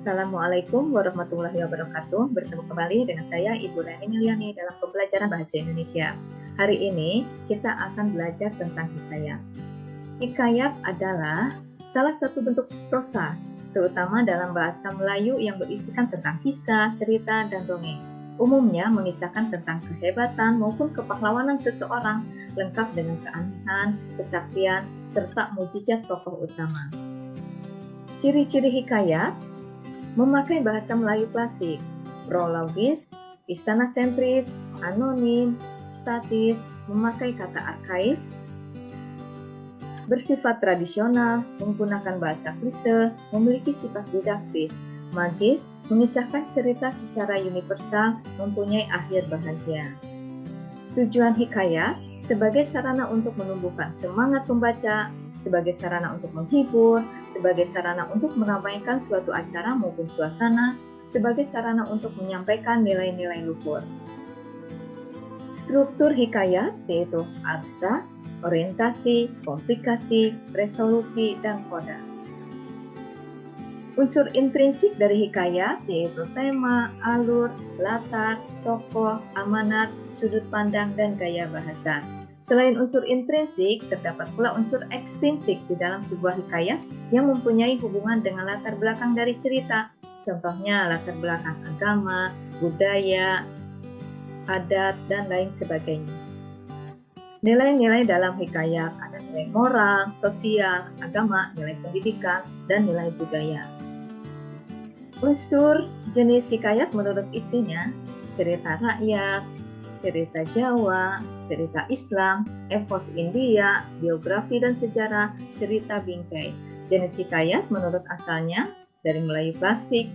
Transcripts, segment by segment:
Assalamualaikum warahmatullahi wabarakatuh. Bertemu kembali dengan saya Ibu Rani Miliani dalam pembelajaran Bahasa Indonesia. Hari ini kita akan belajar tentang hikayat. Hikayat adalah salah satu bentuk prosa, terutama dalam bahasa Melayu yang berisikan tentang kisah, cerita, dan dongeng. Umumnya mengisahkan tentang kehebatan maupun kepahlawanan seseorang, lengkap dengan keanehan, kesaktian, serta mukjizat tokoh utama. Ciri-ciri hikayat: memakai bahasa Melayu klasik, prologis, istana sentris, anonim, statis, memakai kata arkais, bersifat tradisional, menggunakan bahasa klise, memiliki sifat didaktis, magis, mengisahkan cerita secara universal, mempunyai akhir bahagia. Tujuan hikayat sebagai sarana untuk menumbuhkan semangat pembaca, sebagai sarana untuk menghibur, sebagai sarana untuk meramaikan suatu acara maupun suasana, sebagai sarana untuk menyampaikan nilai-nilai luhur. Struktur hikayat yaitu abstrak, orientasi, komplikasi, resolusi, dan koda. Unsur intrinsik dari hikayat yaitu tema, alur, latar, tokoh, amanat, sudut pandang, dan gaya bahasa. Selain unsur intrinsik, terdapat pula unsur ekstrinsik di dalam sebuah hikayat yang mempunyai hubungan dengan latar belakang dari cerita. Contohnya latar belakang agama, budaya, adat, dan lain sebagainya. Nilai-nilai dalam hikayat ada nilai moral, sosial, agama, nilai pendidikan, dan nilai budaya. Unsur jenis hikayat menurut isinya: cerita rakyat, cerita Jawa, cerita Islam, epos India, biografi dan sejarah, cerita bingkai. Jenis hikayat menurut asalnya dari Melayu klasik,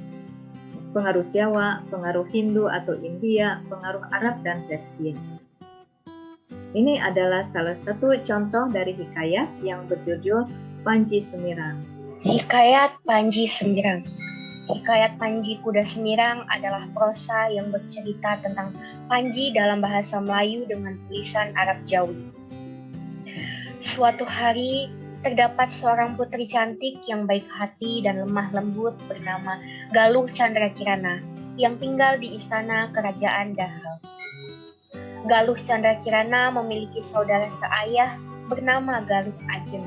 pengaruh Jawa, pengaruh Hindu atau India, pengaruh Arab dan Persia. Ini adalah salah satu contoh dari hikayat yang berjudul Panji Semirang. Hikayat Panji Semirang. Hikayat Panji Kuda Semirang adalah prosa yang bercerita tentang Panji dalam bahasa Melayu dengan tulisan Arab Jawi. Suatu hari, terdapat seorang putri cantik yang baik hati dan lemah lembut bernama Galuh Chandra Kirana yang tinggal di istana kerajaan Dahal. Galuh Chandra Kirana memiliki saudara seayah bernama Galuh Ajem.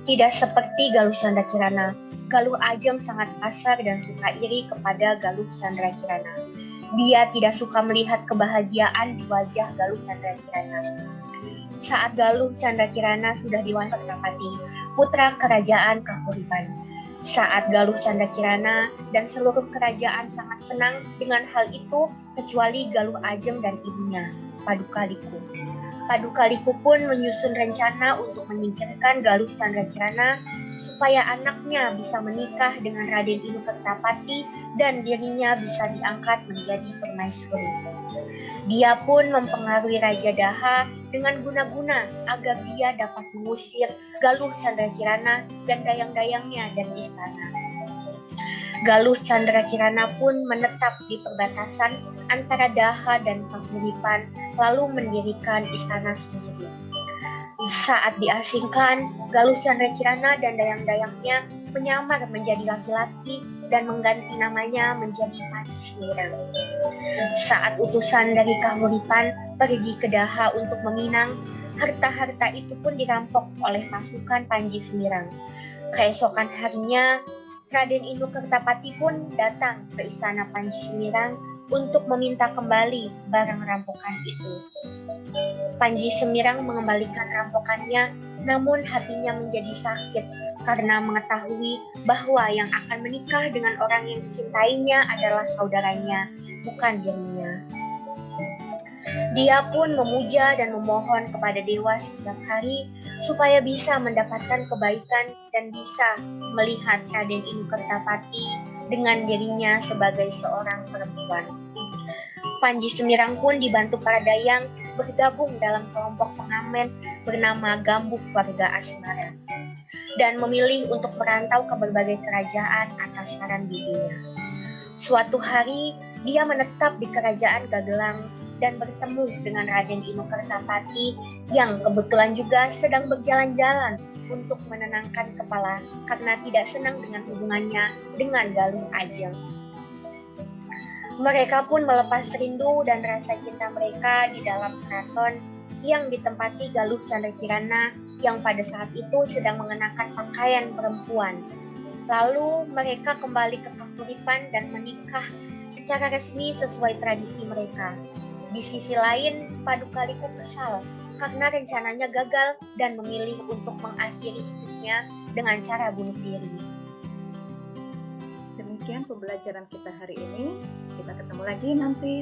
Tidak seperti Galuh Chandra Kirana, Galuh Ajem sangat kasar dan suka iri kepada Galuh Chandra Kirana. Dia tidak suka melihat kebahagiaan di wajah Galuh Chandra Kirana. Saat Galuh Chandra Kirana sudah dewasa Kertapati, putra kerajaan Kahuripan. Saat Galuh Chandra Kirana dan seluruh kerajaan sangat senang dengan hal itu, kecuali Galuh Ajem dan ibunya, Padukaliku. Padukaliku pun menyusun rencana untuk menyingkirkan Galuh Chandra Kirana supaya anaknya bisa menikah dengan Raden Inu Kertapati dan dirinya bisa diangkat menjadi permaisuri. Dia pun mempengaruhi Raja Daha dengan guna-guna agar dia dapat mengusir Galuh Chandra Kirana dan dayang-dayangnya dari istana. Galuh Chandra Kirana pun menetap di perbatasan antara Daha dan Kahuripan, lalu mendirikan istana sendiri. Saat diasingkan, Galuh Chandra Kirana dan dayang-dayangnya menyamar menjadi laki-laki dan mengganti namanya menjadi Panji Semirang. Saat utusan dari Kahuripan pergi ke Daha untuk meminang, harta-harta itu pun dirampok oleh pasukan Panji Semirang. Keesokan harinya, Raden Inu Kertapati pun datang ke istana Panji Semirang untuk meminta kembali barang rampokan itu. Panji Semirang mengembalikan rampokannya, namun hatinya menjadi sakit karena mengetahui bahwa yang akan menikah dengan orang yang dicintainya adalah saudaranya, bukan dirinya. Dia pun memuja dan memohon kepada dewa setiap hari supaya bisa mendapatkan kebaikan dan bisa melihat Raden Inu Kertapati dengan dirinya sebagai seorang perempuan. Panji Semirang pun dibantu para dayang bergabung dalam kelompok pengamen bernama Gambuk Warga Asmara dan memilih untuk merantau ke berbagai kerajaan atas saran bibinya. Suatu hari, dia menetap di kerajaan Gagelang dan bertemu dengan Raden Inu Kertapati yang kebetulan juga sedang berjalan-jalan untuk menenangkan kepala karena tidak senang dengan hubungannya dengan Galuh Ajeng. Mereka pun melepas rindu dan rasa cinta mereka di dalam keraton yang ditempati Galuh Candrakirana yang pada saat itu sedang mengenakan pakaian perempuan. Lalu mereka kembali ke Kahuripan dan menikah secara resmi sesuai tradisi mereka. Di sisi lain, Paduka Liku kesal karena rencananya gagal dan memilih untuk mengakhiri hidupnya dengan cara bunuh diri. Demikian pembelajaran kita hari ini. Kita ketemu lagi nanti.